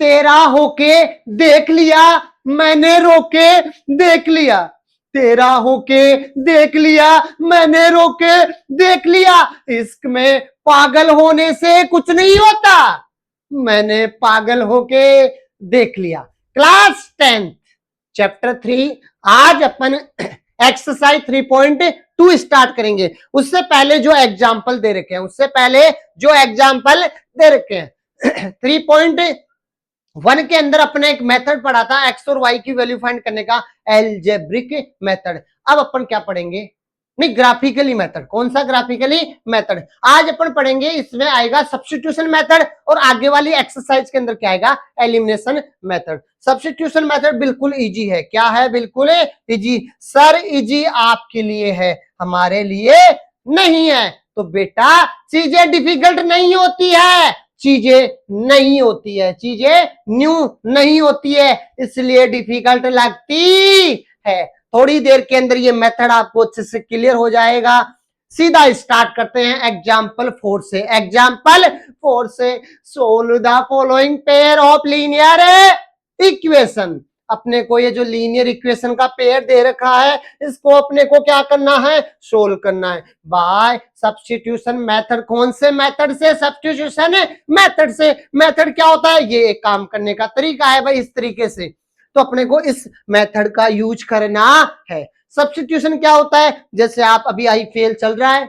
तेरा होके देख लिया, मैंने रोके देख लिया। तेरा होके देख लिया, मैंने रोके देख लिया। इश्क में पागल होने से कुछ नहीं होता, मैंने पागल होके देख लिया। क्लास 10 चैप्टर 3 आज अपन एक्सरसाइज 3.2 स्टार्ट करेंगे। उससे पहले जो एग्जाम्पल दे रखे हैं 3.1 के अंदर अपने एक मेथड पढ़ा था एक्स और वाई की वैल्यू फाइंड करने का, एल्जेब्रिक मेथड। अब अपन क्या पढ़ेंगे? नहीं, ग्राफिकली मेथड। कौन सा ग्राफिकली मेथड? आज अपन पढ़ेंगे, इसमें आएगा सब्स्टिट्यूशन मेथड, और आगे वाली एक्सरसाइज के अंदर क्या आएगा? Elimination method. सब्स्टिट्यूशन मेथड बिल्कुल इजी है। क्या है? बिल्कुल इजी। सर इजी आपके लिए है, हमारे लिए नहीं है। तो बेटा चीजें डिफिकल्ट नहीं होती है, चीजें नहीं होती है, चीजें न्यू नहीं होती है, इसलिए डिफिकल्ट लगती है। थोड़ी देर के अंदर ये मेथड आपको अच्छे से क्लियर हो जाएगा। सीधा स्टार्ट करते हैं एग्जाम्पल 4 से। एग्जाम्पल 4 से, solve the following pair of linear equation. अपने को ये जो लीनियर इक्वेशन का पेयर दे रखा है, इसको अपने को क्या करना है? सोल्व करना है बाय सब्स्टिट्यूशन मेथड। कौन से मेथड से? सब्स्टिट्यूशन मेथड से। मेथड क्या होता है? ये एक काम करने का तरीका है भाई, इस तरीके से। तो अपने को इस मेथड का यूज करना है। सब्स्टिट्यूशन क्या होता है? जैसे आप अभी आईपीएल चल रहा है,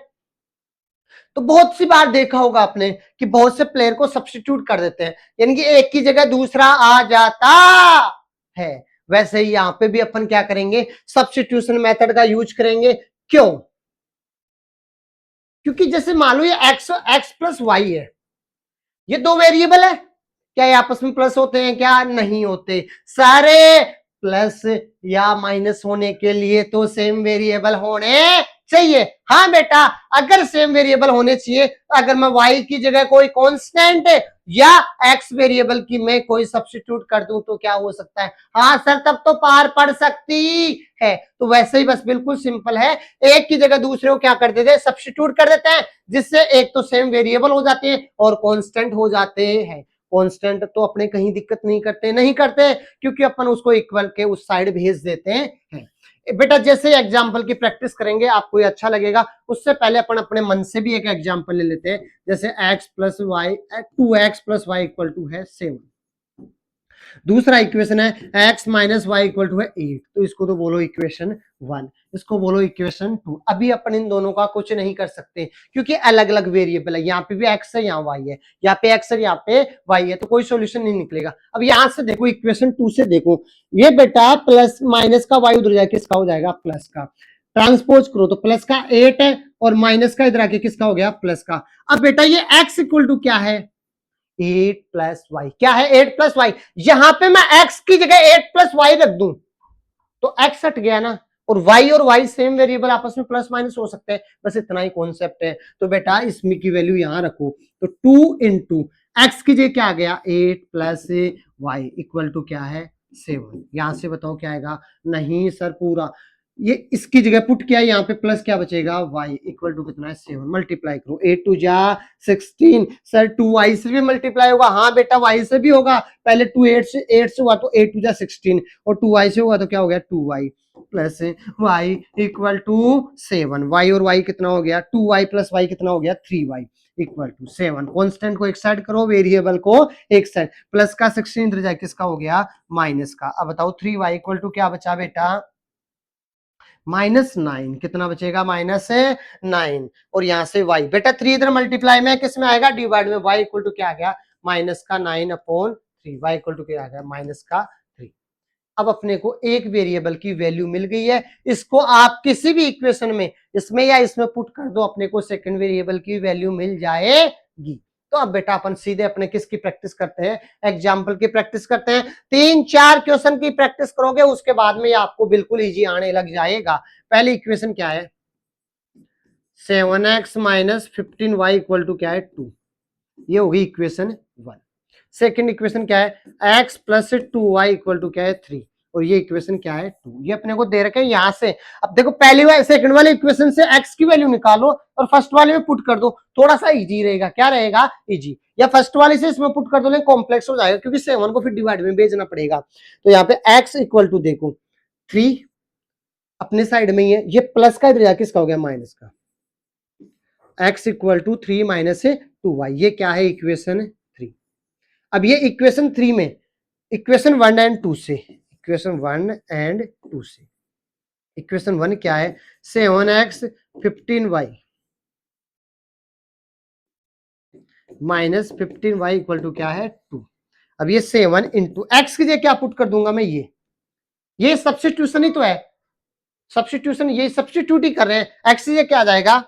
तो बहुत सी बार देखा होगा आपने कि बहुत से प्लेयर को सब्स्टिट्यूट कर देते हैं, यानी कि एक की जगह दूसरा आ जाता है। वैसे ही यहां पे भी अपन क्या करेंगे? सब्स्टिट्यूशन मेथड का यूज करेंगे। क्यों? क्योंकि जैसे मान लो ये एक्स प्लस वाई है, ये दो वेरिएबल है, क्या ये आपस में प्लस होते हैं? क्या नहीं होते? सारे प्लस या माइनस होने के लिए तो सेम वेरिएबल होने चाहिए। हाँ बेटा, अगर सेम वेरिएबल होने चाहिए, अगर मैं y की जगह कोई कांस्टेंट या x वेरिएबल की मैं कोई सब्स्टिट्यूट कर दूं तो क्या हो सकता है? हाँ सर, तब तो पार पड़ सकती है। तो वैसे ही बस बिल्कुल सिंपल है, एक की जगह दूसरे को क्या कर देते हैं? सब्स्टिट्यूट कर देते हैं, जिससे एक तो सेम वेरिएबल हो जाते हैं और कांस्टेंट हो जाते हैं। कांस्टेंट तो अपने कहीं दिक्कत नहीं करते, क्योंकि अपन उसको इक्वल के उस साइड भेज देते हैं। बेटा जैसे एग्जाम्पल की प्रैक्टिस करेंगे आपको ये अच्छा लगेगा। उससे पहले अपन अपने मन से भी एक एग्जाम्पल ले लेते हैं। जैसे x plus y 2x plus y equal to है 7। दूसरा इक्वेशन है x minus y equal to है 8, तो इसको तो बोलो इक्वेशन 1, इसको बोलो इक्वेशन 2। अभी अपन इन दोनों का कुछ नहीं कर सकते, क्योंकि अलग अलग वेरिएबल है। यहाँ पे भी x है, यहाँ y है, यहाँ पे x है, यहाँ पे y है, तो कोई सॉल्यूशन नहीं निकलेगा। अब यहाँ से देखो, इक्वेशन 2 से देखो, ये बेटा प्लस माइनस का y उधर जाके किसका हो जाएगा? प्लस का। ट्रांसपोज करो तो प्लस का 8 है, और माइनस का इधर आके किसका हो गया? प्लस का। अब बेटा ये x इक्वल टू क्या है? 8 प्लस वाई। क्या है? 8 प्लस वाई। यहां पे मैं x की जगह 8 प्लस वाई रख दूं तो x हट गया ना, और y सेम वेरिएबल आपस में प्लस माइनस हो सकते हैं। बस इतना ही कॉन्सेप्ट है। तो बेटा इसमें की वैल्यू यहां रखो, तो 2 इंटू एक्स की जगह क्या आ गया? 8 प्लस वाई इक्वल टू क्या है? 7। यहां से बताओ क्या आएगा? नहीं सर, पूरा ये इसकी जगह पुट किया, यहाँ पे प्लस क्या बचेगा? y इक्वल टू कितना है? 7। मल्टीप्लाई करो, 8 टू जा 16। सर 2y से भी मल्टीप्लाई होगा? हाँ बेटा y से भी होगा। पहले 2 8 से हुआ तो 8 टू जा 16, और 2y से हुआ तो क्या हो गया? 2y plus y equal to 7। y और y कितना हो गया? 2y प्लस y कितना हो गया? 3y equal to 7। कॉन्स्टेंट को एक साइड करो, वेरिएबल को एक साइड। प्लस का 16 इधर जाए किसका हो गया? माइनस का। अब बताओ 3y इक्वल टू क्या बचा बेटा? -9। कितना बचेगा? -9। और यहां से y बेटा 3 इधर मल्टीप्लाई में किस में आएगा? डिवाइड में। y इक्वल टू क्या आ गया? माइनस का 9/3। y इक्वल टू क्या आ गया? माइनस का 3। अब अपने को एक वेरिएबल की वैल्यू मिल गई है, इसको आप किसी भी इक्वेशन में इसमें या इसमें पुट कर दो, अपने को सेकंड वेरिएबल की वैल्यू मिल जाएगी। तो अब बेटा अपन सीधे अपने किसकी प्रैक्टिस करते हैं? एग्जाम्पल की प्रैक्टिस करते हैं। 3-4 क्वेश्चन की प्रैक्टिस करोगे, उसके बाद में ये आपको बिल्कुल इजी आने लग जाएगा। पहली इक्वेशन क्या है? 7x minus 15y equal to क्या है? 2। ये होगी इक्वेशन 1। सेकेंड इक्वेशन क्या है? x plus 2y equal to क्या है? 3। और ये इक्वेशन क्या है 2। ये अपने को दे रखे हैं यहां से। अब देखो पहली वाले सेकंड वाले इक्वेशन से x की वैल्यू निकालो और फर्स्ट वाले में पुट कर दो, थोड़ा सा इजी रहेगा। क्या रहेगा? इजी। या फर्स्ट वाले से इसमें पुट कर दो, लेकिन कॉम्प्लेक्स हो जाएगा क्योंकि 7 को फिर डिवाइड में भेजना पड़ेगा। तो यहाँ पे x इक्वल टू देखो 3 अपने साइड में ही है, ये प्लस का इधर किसका हो गया माइनस का। x equal to 3 minus 2y, ये क्या है? इक्वेशन 3। अब ये इक्वेशन 3 में इक्वेशन 1 एंड 2 से, इक्वेशन 1 एंड 2 से, इक्वेशन 1 क्या है? 7x 15y minus 15y equal to क्या है 2। अब ये 7 इंटू एक्स की जगह क्या पुट कर दूंगा मैं? ये सब्स्टिट्यूशन ही तो है, सब्स्टिट्यूशन, ये सब्स्टिट्यूट ही कर रहे हैं। एक्स की जगह क्या आ जाएगा?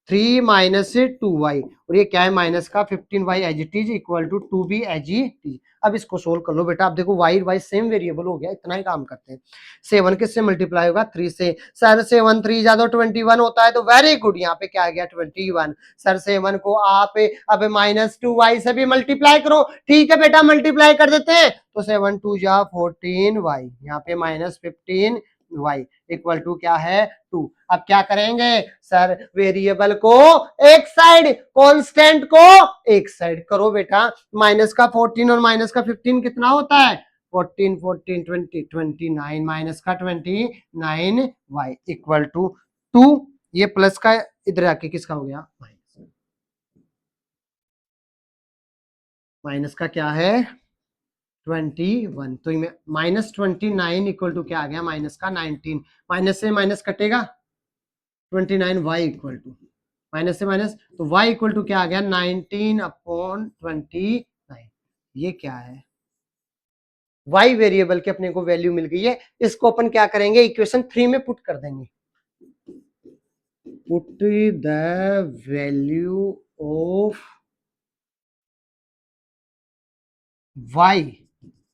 3 माइनस 2y, और ये क्या है? माइनस का 15y as it is equal to 2b as it is. अब इसको सोल्व कर लो बेटा। अब देखो y सेम वेरिएबल हो गया, इतना ही काम करते हैं। 7 किससे मल्टीप्लाई होगा? 3 से। सर 7 3 ज्यादा 21 होता है, तो वेरी गुड, यहाँ पे क्या आ गया? 21। सर 7 को आप अब माइनस 2y से भी मल्टीप्लाई करो। ठीक है बेटा, मल्टीप्लाई कर देते हैं। तो 7 2 जा 14y, यहाँ पे माइनस 15y इक्वल टू क्या है 2। अब क्या करेंगे सर? वेरिएबल को एक साइड, कांस्टेंट को एक साइड करो बेटा। माइनस का 14 और माइनस का 15 कितना होता है? 14 14 20 29 माइनस का 29y इक्वल टू 2। ये प्लस का इधर आके किसका हो गया? माइनस का क्या है? 21। तो माइनस 29 इक्वल टू क्या आ गया? माइनस का 19। माइनस से माइनस कटेगा, 29y इक्वल टू माइनस से माइनस, तो y इक्वल टू क्या आ गया? 19/29। ये क्या है? y वेरिएबल की अपने को वैल्यू मिल गई है। इसको अपन क्या करेंगे? इक्वेशन 3 में पुट कर देंगे। Put the value of y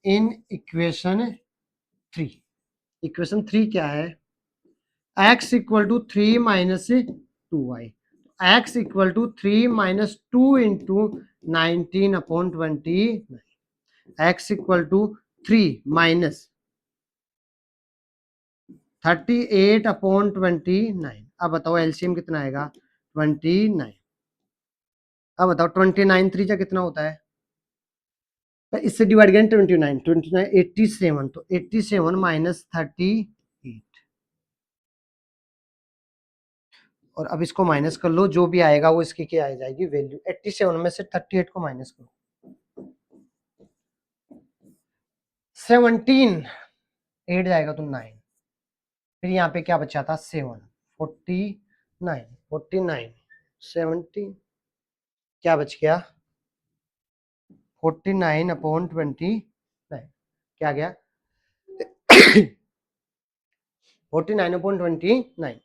in equation 3। Equation 3 क्या है? x equal to 3 minus 2y, x equal to 3 minus 2 into 19/29, x equal to 3 minus 38/29। अब बताओ एलसीएम कितना आएगा? 29। अब बताओ 29 3 कितना होता है? तो इससे डिवाइड करें 29 87, तो 87 माइनस 38, और अब इसको माइनस कर लो, जो भी आएगा वो इसकी क्या आ जाएगी वैल्यू। 87 में से 38 को माइनस करो, 17 8 जाएगा तो 9, फिर यहाँ पे क्या बचा था? 7 49 49 70 क्या बच गया? 49/29 क्या गया? 49/29।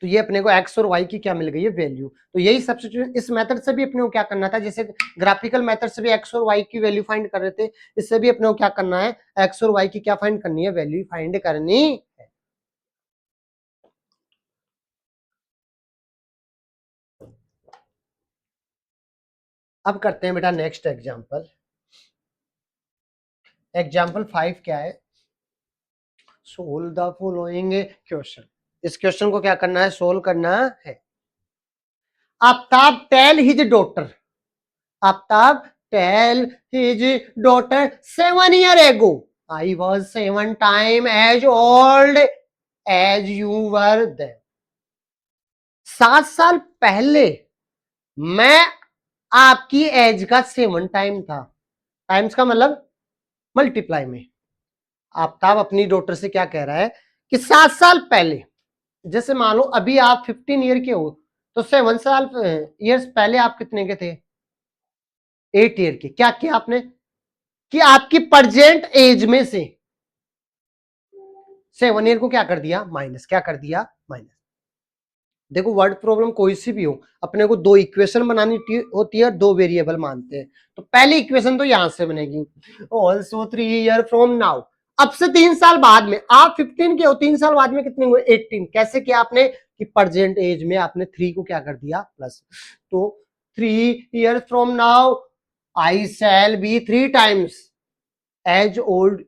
तो ये अपने को x और y की क्या मिल गई है? वैल्यू। तो यही सब्स्टिट्यूशन, इस मेथड से भी अपने को क्या करना था? जैसे ग्राफिकल मेथड से भी x और y की वैल्यू फाइंड कर रहे थे, इससे भी अपने को क्या करना है? x और y की क्या फाइंड करनी है? वैल्यू फाइंड करनी है। अब करते हैं बेटा नेक्स्ट एग्जांपल। एग्जांपल 5 क्या है? Solve the following question. इस क्वेश्चन को क्या करना है? सोल्व करना है। Aftab tell his daughter, Aftab tell his daughter 7 years ago I was 7 times as old as you were then। 7 साल पहले मैं आपकी एज का 7 टाइम था। टाइम्स का मतलब मल्टीप्लाई में। आफ्ताब अपनी डॉटर से क्या कह रहा है कि 7 साल पहले, जैसे मान लो अभी आप 15 ईयर के हो, तो 7 साल ईयर्स पहले आप कितने के थे? 8 ईयर के। क्या किया आपने कि आपकी प्रेजेंट एज में से 7 ईयर को क्या कर दिया? माइनस। क्या कर दिया? माइनस। देखो वर्ड प्रॉब्लम कोई सी भी हो, अपने को 2 इक्वेशन बनानी होती है, 2 वेरिएबल मानते हैं। तो पहली इक्वेशन तो यहां से बनेगी, ऑल्सो 3 ईयर फ्रॉम नाउ। अब से 3 साल बाद में आप 15 के हो, 3 साल बाद में कितने हुए 18। कैसे किया आपने कि प्रेजेंट एज में आपने 3 को क्या कर दिया प्लस। तो 3 years from now I shall be 3 times age old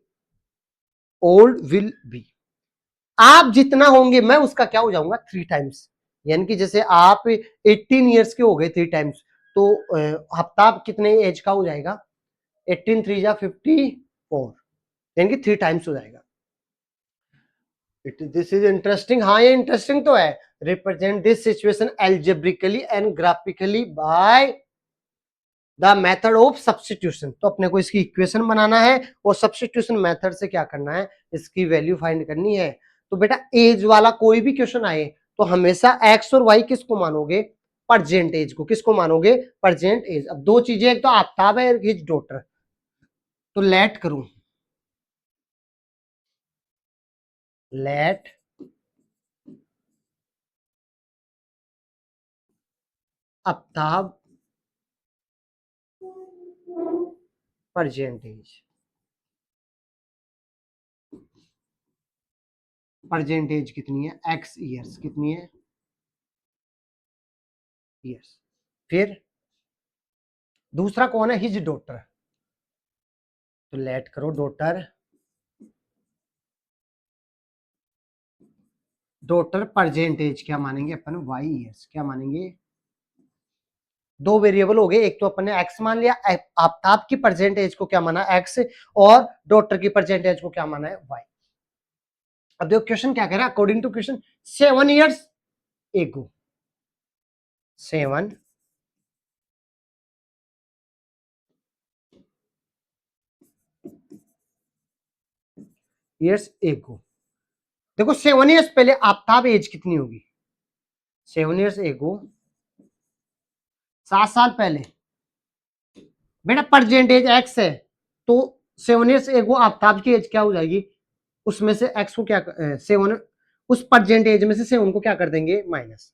will be. आप जितना होंगे मैं उसका क्या हो जाऊंगा 3 times। यानी कि जैसे आप 18 years के हो गए 3 times, तो हफ्ता कितने एज का हो जाएगा 18 3 जा 54, यानी कि 3 times हो जाएगा। This is interesting. हाँ ये इंटरेस्टिंग तो है। Represent this situation algebraically and graphically by the method of substitution. तो अपने को इसकी इक्वेशन बनाना है और सब्स्टिट्यूशन मेथड से क्या करना है, इसकी वैल्यू फाइंड करनी है। तो बेटा एज वाला कोई भी क्वेश्चन आए तो हमेशा एक्स और वाई किसको मानोगे, प्रेजेंट एज को। किसको मानोगे, प्रेजेंट एज। अब दो चीजें, एक तो आफ्ताब है एक हिज डॉटर। तो लेट करूं, let Aftab present age. Present age कितनी है, एक्स ईयर्स। कितनी है, ईयर्स। फिर दूसरा कौन है, हिज डॉटर। तो लेट करो डॉटर, डॉटर प्रेजेंट एज क्या मानेंगे अपन, वाई ईयर्स। क्या मानेंगे, दो वेरिएबल हो गए, एक तो अपन ने एक्स मान लिया, आफ्ताब की प्रेजेंट एज को क्या माना एक्स, और डॉटर की प्रेजेंट एज को क्या माना है वाई। अब देखो क्वेश्चन क्या कह रहा है, अकॉर्डिंग टू क्वेश्चन 7 years एगो, 7 years एगो। देखो 7 years पहले आफ्ताब एज कितनी होगी, 7 years एगो 7 साल पहले। बेटा प्रेजेंट एज एक्स है, तो 7 years एगो आफ्ताब की एज क्या हो जाएगी, उसमें से एक्स को क्या 7, उस प्रेजेंट एज में से 7 को क्या कर देंगे माइनस।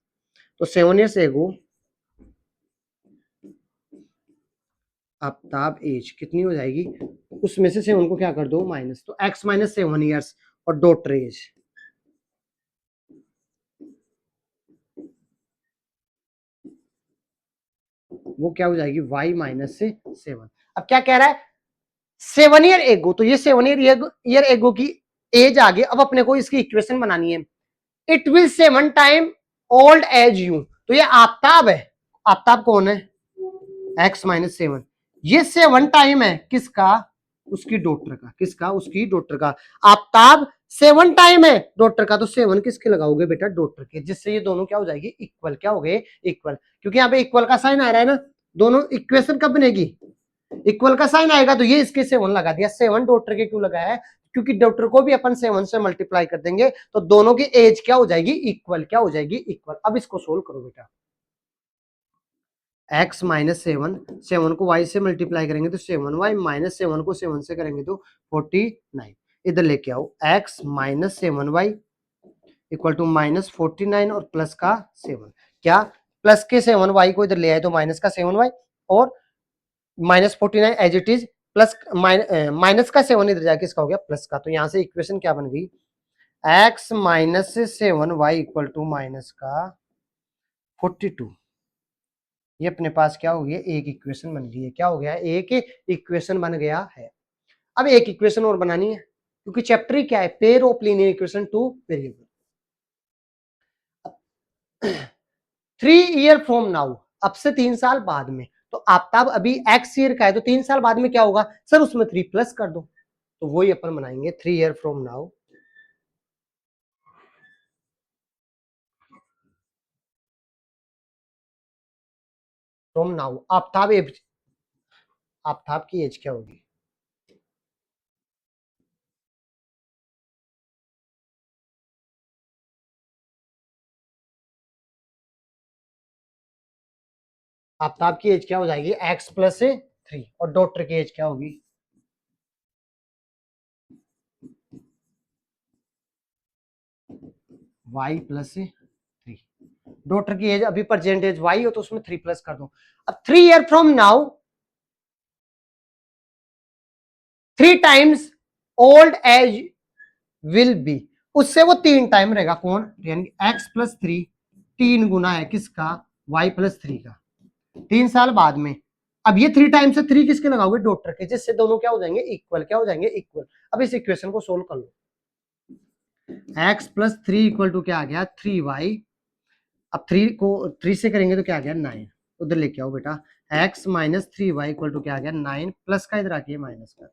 तो 7 years एगो आफ्ताब एज कितनी हो जाएगी, उसमें से 7 को क्या कर दो माइनस। तो x माइनस 7 years और डॉटर एज वो क्या हो जाएगी y माइनस से 7। अब क्या कह रहा है 7 year एगो, तो ये 7 year एगो की एज आ गई। अब अपने को इसकी इक्वेशन बनानी है, it will 7 time old age you. तो ये आफ्ताब है, आफ्ताब कौन है x माइनस 7, ये 7 टाइम है किसका, उसकी डॉटर का। किसका, उसकी डॉटर का। आफ्ताब 7 टाइम है डॉटर का, तो 7 किसके लगाओगे बेटा डॉटर के, जिससे ये दोनों क्या हो जाएगी इक्वल। क्या हो गए इक्वल, क्योंकि यहाँ पे इक्वल का साइन आ रहा है ना। दोनों इक्वेशन कब बनेगी, इक्वल का साइन आएगा। तो ये इसके 7 लगा दिया। 7 डॉटर के क्यों लगाया है, क्योंकि डॉटर को भी अपन 7 से मल्टीप्लाई कर देंगे तो दोनों की एज क्या हो जाएगी इक्वल। क्या हो जाएगी इक्वल। अब इसको सोल्व करो बेटा, x माइनस 7 को y से मल्टीप्लाई करेंगे तो 7y माइनस 7 को 7 से करेंगे तो 49। इधर लेके आओ, x minus 7y equal to minus 49 और प्लस का 7। क्या, प्लस के 7y को इधर ले आए तो माइनस का 7y, और minus 49 as it is, plus minus का 7 इधर जाके इसका हो गया प्लस का। तो यहां से इक्वेशन क्या बन गई, x minus 7y equal to minus का 42। ये अपने पास क्या हो गया, एक इक्वेशन बन गई है। क्या हो गया, एक इक्वेशन बन गया है। अब एक इक्वेशन और बनानी है, क्योंकि चैप्टर ही क्या है, pair of linear equation two variable. 3 year from now, अब से 3 साल बाद में। तो आफ्ताब अभी एक्स ईयर का है, तो 3 साल बाद में क्या होगा सर, उसमें 3 प्लस कर दो। तो वही अपन बनाएंगे 3 year from now, from now Aftab age, Aftab की एज क्या होगी, आफ्ताब की एज क्या हो जाएगी x प्लस 3, और डॉटर की एज क्या होगी y प्लस 3। डॉटर की एज अभी परसेंटेज y हो तो उसमें 3 प्लस कर दो। अब 3 year from now 3 times old age will be, उससे वो 3 टाइम रहेगा। कौन? यानी x+3 3 गुना है किसका? y+3 का, 3 साल बाद में। अब ये 3 टाइम से 3 किसके लगाओगे? डॉटर के, जिससे दोनों क्या हो जाएंगे? इक्वल। क्या हो जाएंगे? इक्वल। अब इस इक्वेशन को सोल्व कर लो। x+3 इक्वल टू क्या आ गया? 3y। अब 3 को 3 से करेंगे तो क्या आ गया? 9। उधर लेके आओ बेटा। x minus 3y equal to क्या आ गया? 9 प्लस का इधर आके माइनस का,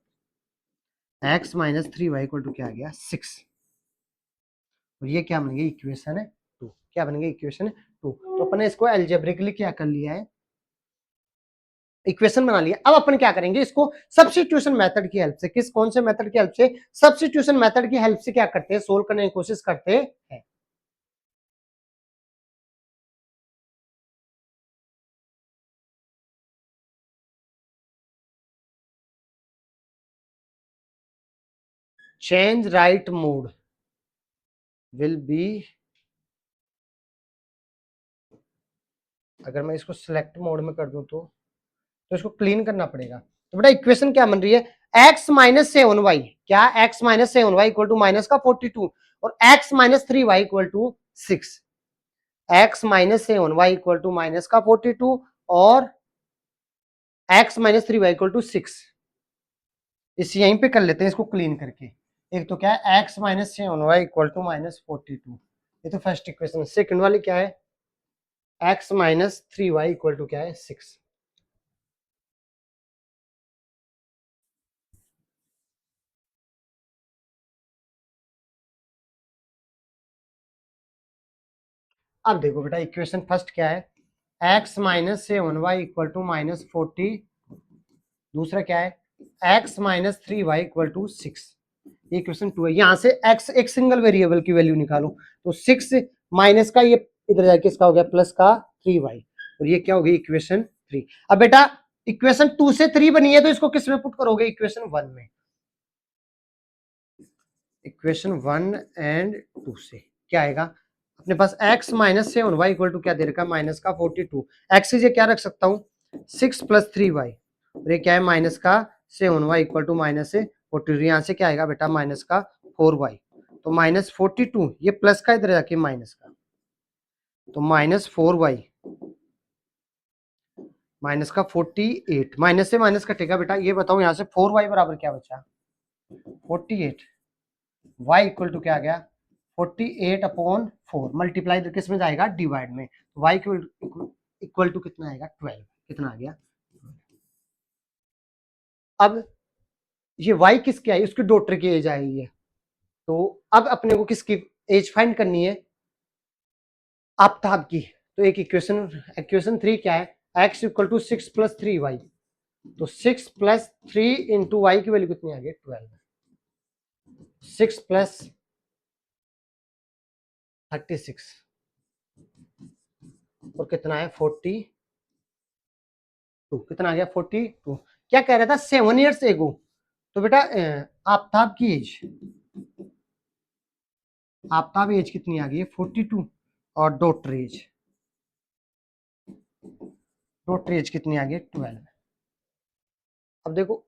x minus 3y equal to क्या आ गया? 6। और ये क्या बन गई? इक्वेशन है 2। क्या बन गई? इक्वेशन 2। तो अपन ने इसको एल्जेब्रिकली क्या कर लिया है? इक्वेशन बना लिया। अब अपन क्या करेंगे? इसको सब्स्टिट्यूशन मेथड की हेल्प से, किस कौन से मेथड की हेल्प से? सब्स्टिट्यूशन मेथड की हेल्प से क्या करते हैं? सोल्व करने की कोशिश करते हैं। Change right mode will be, अगर मैं इसको सिलेक्ट मोड में कर दूं तो इसको क्लीन करना पड़ेगा। तो बेटा इक्वेशन क्या बन रही है? x माइनस 7y, क्या? x minus 7y equal to minus का 42 और x minus 3y equal to 6। x minus 7y equal to minus का 42 और x minus 3y equal to 6। इस यहीं पे कर लेते हैं इसको क्लीन करके। एक तो क्या है? x minus 7y equal to minus 42, ये तो फर्स्ट इक्वेशन। सेकंड वाली क्या है? x minus 3y equal to क्या है? 6। अब देखो बेटा इक्वेशन फर्स्ट क्या है? x minus 7y equal to minus 40। दूसरा क्या है? x minus 3y equal to 6। ये इक्वेशन 2 है। यहां से x एक सिंगल वेरिएबल की वैल्यू निकालो, तो 6 माइनस का ये इधर जाके इसका हो गया प्लस का 3y, और ये क्या हो गई? इक्वेशन 3। अब बेटा इक्वेशन 2 से 3 बनी है तो इसको किस में पुट करोगे? इक्वेशन 1 में। इक्वेशन 1 एंड 2 से क्या आएगा? अपने पास x minus 7y equal to क्या दे रखा? माइनस का 42। x ये क्या रख सकता हूँ? 6 प्लस 3y, और ये क्या है? माइनस का 7y इक्वल टू माइनस से 42। यहाँ से क्या आएगा बेटा? माइनस का 4y। तो माइनस 42, ये प्लस का इधर जाके माइनस का, तो माइनस 4y माइनस का 48। माइनस से माइनस कटेगा बेटा। ये बताओ यहाँ से 4y बराबर क्या बचा? 48। y इक्वल टू क्या आ गया? 48 अपॉन 4। मल्टीप्लाई किस में जाएगा? डिवाइड में। y इक्वल टू कितना आएगा? 12। कितना आ गया? अब ये y किसकी आई? उसकी डॉटर की एज आई है। तो अब अपने को किसकी एज फाइंड करनी है? आफ्ताब की। तो एक इक्वेशन 3 क्या है? x equal to 6 plus 3y। तो 6 प्लस 3 इंटू वाई की वैल्यू कितनी आ गई? 12। 6 प्लस 36 और कितना है? 42। कितना आ गया? 42। क्या कह रहा था? 7 ईयर्स एगो। तो बेटा आफ्ताब की एज, आफ्ताब एज कितनी आ गई है? 42। और डॉटर एज कितनी आ गई? 12। अब देखो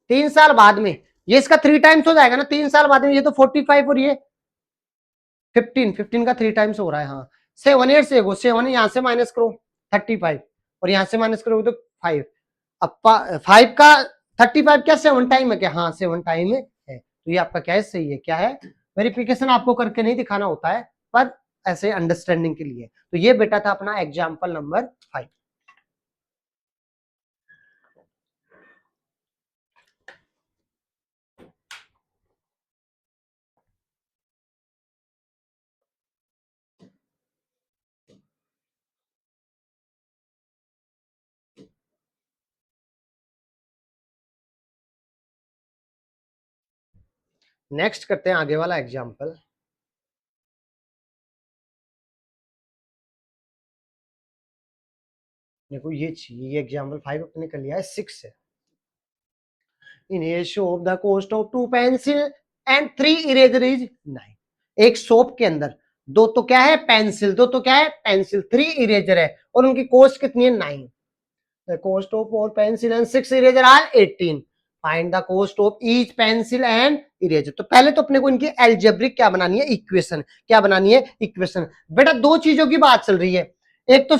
3 साल बाद में ये इसका 3 टाइम्स हो जाएगा ना। 3 साल बाद में ये तो 45 और ये 15 का 3 टाइम्स हो रहा है। हाँ 7 ईयर्स एगो। 7 यहाँ से माइनस करो 35 और यहाँ से माइनस करोगे तो 5। अब 5 का 35 क्या 7 टाइम है क्या? हाँ 7 टाइम है। तो ये आपका क्या है? सही है। क्या है? वेरिफिकेशन आपको करके नहीं दिखाना होता है, पर ऐसे अंडरस्टैंडिंग के लिए। तो ये बेटा था अपना एग्जाम्पल नंबर 5। नेक्स्ट करते हैं आगे वाला एग्जाम्पल। देखो ये एग्जाम्पल 5 अपने कर लिया है। 6 है। In a shop the cost of 2 pencil and 3 eraser is 9। एक शॉप के अंदर दो तो क्या है? पेंसिल। दो तो क्या है? पेंसिल। 3 इरेजर है और उनकी कॉस्ट कितनी है? 9। The cost of 4 pencil and 6 eraser are 18। Find the cost of each pencil and eraser. तो पहले तो अपने को इनकी एल्जेब्रिक क्या बनानी है, इक्वेशन। क्या बनानी है, इक्वेशन। बेटा दो चीजों की बात चल रही है, एक तो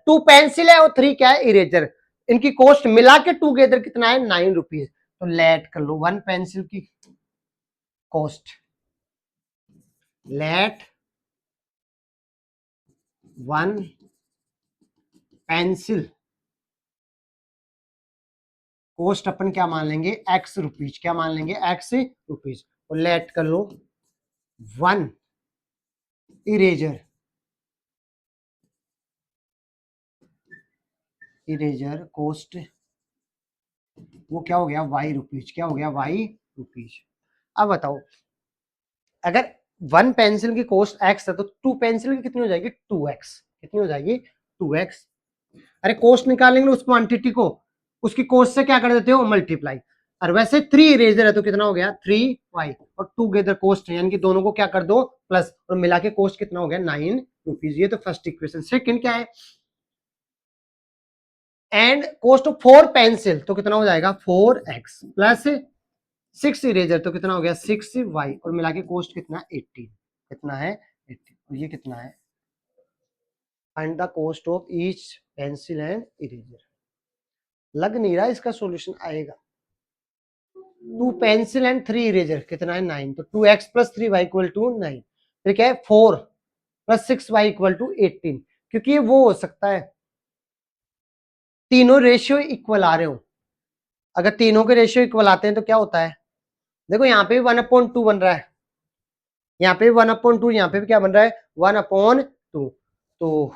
2 पेंसिल है और 3 क्या है, इरेजर। इनकी कॉस्ट मिला के टूगेदर कितना है, 9 रुपीज। तो लेट कर लो 1 पेंसिल की कॉस्ट, लेट 1 पेंसिल कॉस्ट अपन क्या मान लेंगे, एक्स रुपीज। क्या मान लेंगे, एक्स रुपीज। और लेट कर लो 1 इरेजर, इरेजर कॉस्ट वो क्या हो गया, वाई रुपीज। क्या हो गया, वाई रुपीज। अब बताओ, अगर 1 पेंसिल की कॉस्ट एक्स है तो 2 पेंसिल की कितनी हो जाएगी, 2x। कितनी हो जाएगी, 2x। अरे कॉस्ट निकालेंगे उस क्वांटिटी को, उसकी कॉस्ट से क्या कर देते हो, मल्टीप्लाई। और वैसे 3 इरेजर है तो कितना हो गया, 3y। और टूगेदर कॉस्ट है, यानी कि दोनों को क्या कर दो, प्लस, और मिला के कॉस्ट कितना हो गया, 9 रुपीज। ये तो फर्स्ट इक्वेशन। सेकंड क्या है, एंड कॉस्ट ऑफ 4 पेंसिल तो कितना हो जाएगा, 4x प्लस 6 इरेजर तो कितना हो गया, 6y। और मिला के कॉस्ट कितना, 18। कितना है, 18। और ये कितना है, find the cost of each pencil and eraser. लग नहीं रहा इसका सॉल्यूशन आएगा। 2 पेंसिल एंड 3 इरेजर कितना है, 9। तो 2x plus 3y equal to 9। फिर क्या है, 4 प्लस 6y इक्वल टू 18। क्योंकि ये वो हो सकता है तीनों रेशियो इक्वल आ रहे हो। अगर तीनों के रेशियो इक्वल आते हैं तो क्या होता है, देखो यहाँ पे भी 1/2 बन रहा है, यहाँ पे भी 1/2, यहाँ पे भी क्या बन रहा है, 1/2। तो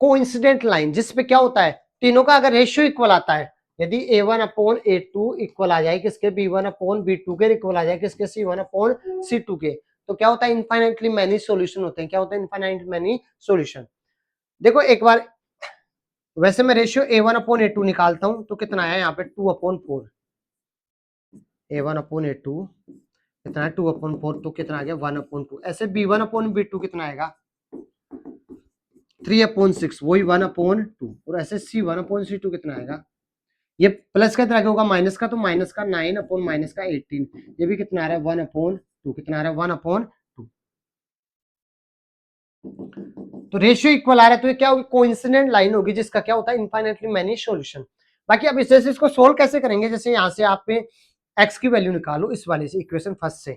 कोइंसिडेंट लाइन जिसपे क्या होता है, तीनों का अगर रेशियो इक्वल आता है, यदि a1/a2 इक्वल आ जाए किसके, b1/b2 के, इक्वल आ जाए किसके, c1/c2 के, तो क्या होता है, इनफाइनाइटली मैनी सॉल्यूशन होते हैं। क्या होता है, इनफाइनाइट मैनी सॉल्यूशन। देखो एक बार, वैसे मैं रेशियो a1/a2 निकालता हूं तो कितना है यहाँ पे, 2/4। a1/a2 कितना है, 2/4। तो कितना आ गया, 1/2। ऐसे b1/b2 कितना आएगा, 3/6, वही 1/2। और ऐसे c1/c2 कितना आएगा, ये प्लस का तरह होगा, माइनस का, तो माइनस का 9/-18। ये भी कितना आ रहा है, 1/2। कितना आ रहा है, 1/2। तो रेशियो इक्वल आ रहा है, तो ये क्या होगी, कोइंसिडेंट लाइन होगी जिसका क्या होता है, इनफाइनाइटली मैनी सॉल्यूशन। बाकी अब इसे इसको सोल्व कैसे करेंगे, जैसे यहाँ से आप एक्स की वैल्यू निकालो इस वाले से, इक्वेशन फर्स्ट से।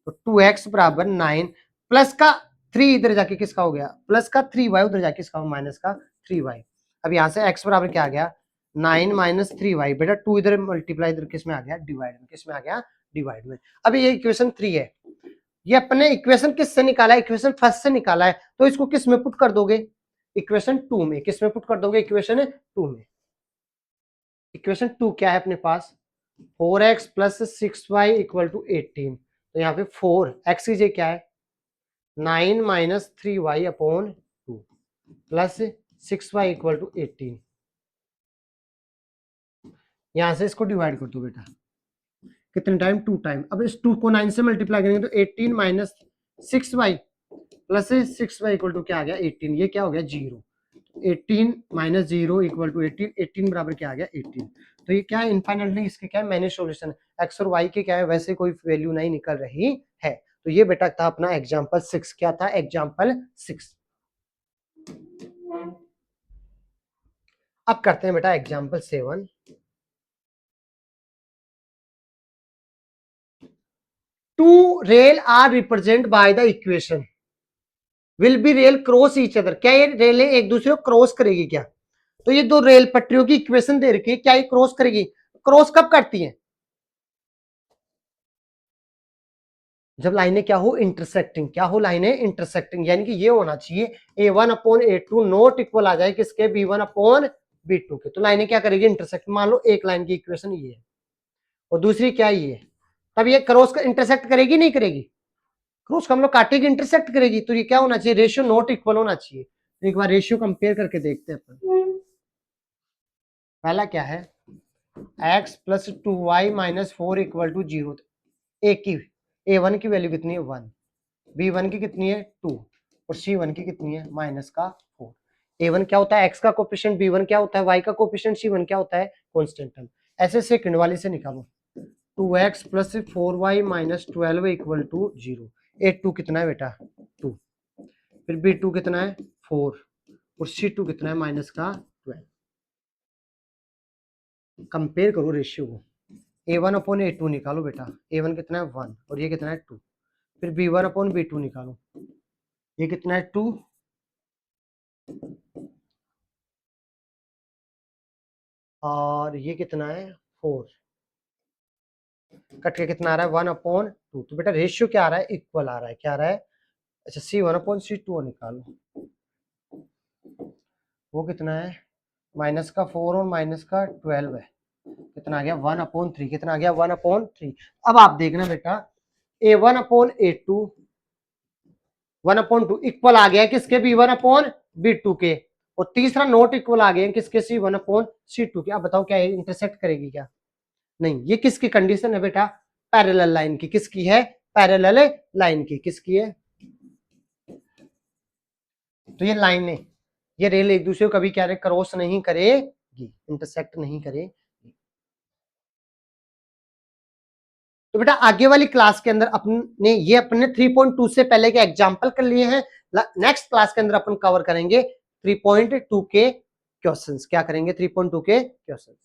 तो 2x बराबर 9 प्लस का 3 इधर जाके किसका हो गया, प्लस का 3y उधर जाके किसका, माइनस का 3y। अब यहाँ से x बराबर क्या आ गया, 9 माइनस 3y। बेटा 2 इधर मल्टीप्लाई इधर किस में आ गया, डिवाइड में। किस में आ गया, डिवाइड में। अभी ये इक्वेशन 3 है, ये अपने इक्वेशन किससे निकाला है, इक्वेशन फर्स्ट से निकाला है। तो इसको किस में पुट कर दोगे, इक्वेशन 2 में। किस में पुट कर दोगे, इक्वेशन 2 में। इक्वेशन 2 क्या है अपने पास, 4x plus 6y equal to 18। तो यहाँ पे 4x की जगह क्या है, 9 minus 3y/2 plus 6y equal to 18। यहां से इसको डिवाइड कर दो बेटा, कितने टाइम, 2 टाइम। अब इस 2 को 9 से मल्टीप्लाई करेंगे तो 18 minus 6y plus 6y equal to क्या आ गया, 18। ये क्या हो गया, 0। 18 माइनस 0 इक्वल टू 18। 18 बराबर क्या आ गया, 18। तो ये क्या है, इनफाइनाइटली इसके क्या है, मैनी सॉल्यूशन। एक्स और वाई के क्या है, वैसे कोई वैल्यू नहीं निकल रही है। तो ये बेटा था अपना एग्जांपल 6। क्या था, एग्जांपल 6। अब करते हैं बेटा example 7। Two rail are represent by the equation will be rail cross each other. क्या ये रेलें एक दूसरे को क्रॉस करेगी क्या, तो ये दो रेल पटरियों की इक्वेशन दे रखी है, क्या ये क्रॉस करेगी, क्रॉस कब करती है, जब लाइनें क्या हो, इंटरसेक्टिंग। क्या हो, लाइनें इंटरसेक्टिंग। यानी कि ये होना चाहिए a1/a2 नॉट इक्वल आ जाए किसके, b1/b2 के। तो लाइनें क्या करेगी, इंटरसेक्ट। मान लो एक लाइन की इक्वेशन ये है और दूसरी क्या ये है, तब ये क्रॉस का इंटरसेक्ट करेगी, नहीं करेगी, क्रॉस का हम लोग काटेगी, इंटरसेक्ट करेगी। तो ये क्या होना चाहिए, रेशियो नॉट इक्वल होना चाहिए। तो एक बार रेशियो कंपेयर करके देखते हैं अपन। पहला क्या है, x plus 2y minus 4 equal to 0। एक की a1 की वैल्यू कितनी है, 1, b1 की कितनी है, 2, और c1 की कितनी है, माइनस का 4। a1 क्या होता है x का कोफिशिएंट, b1 क्या होता है y का कोफिशिएंट, c1 क्या होता है कांस्टेंट टर्म। ऐसे सेकंड वाले से निकालो 2x plus 4y minus 12 equal to 0। a2 कितना है बेटा 2, फिर b2 कितना है 4 और c2 कितना है माइनस का 12। कंपेयर करो रेशियो को, a1 अपॉन a2 निकालो बेटा, a1 कितना है 1 और ये कितना है 2, फिर b1 अपॉन b2 निकालो, ये कितना है 2 और ये कितना है 4, कट के कितना आ रहा है 1 अपॉन 2। तो बेटा रेशियो क्या आ रहा है इक्वल आ रहा है, क्या आ रहा है, अच्छा c1 अपॉन c2 निकालो, वो कितना है माइनस का 4 और माइनस का 12 है, कितना आ गया 1 अपॉन 3, कितना आ गया 1 अपॉन 3। अब आप देखना बेटा a1 upon a2 1 upon 2 equal आ गया किसके b1 अपॉन b2 के, और तीसरा नोट इक्वल आ गया किसके c1 अपॉन c2 के। अब बताओ क्या ये इंटरसेक्ट करेगी क्या, नहीं। ये किसकी कंडीशन है बेटा, पैरेलल लाइन की। किसकी है, पैरेलल लाइन की। किसकी है, तो ये लाइन है, ये रेल एक दूसरे को कभी क्या क्रॉस नहीं करेगी, इंटरसेक्ट नहीं करेगी। तो बेटा आगे वाली क्लास के अंदर अपने 3.2 से पहले के एग्जांपल कर लिए हैं। नेक्स्ट क्लास के अंदर अपन कवर करेंगे 3.2 के क्वेश्चंस। क्या करेंगे 3.2 के क्वेश्चंस।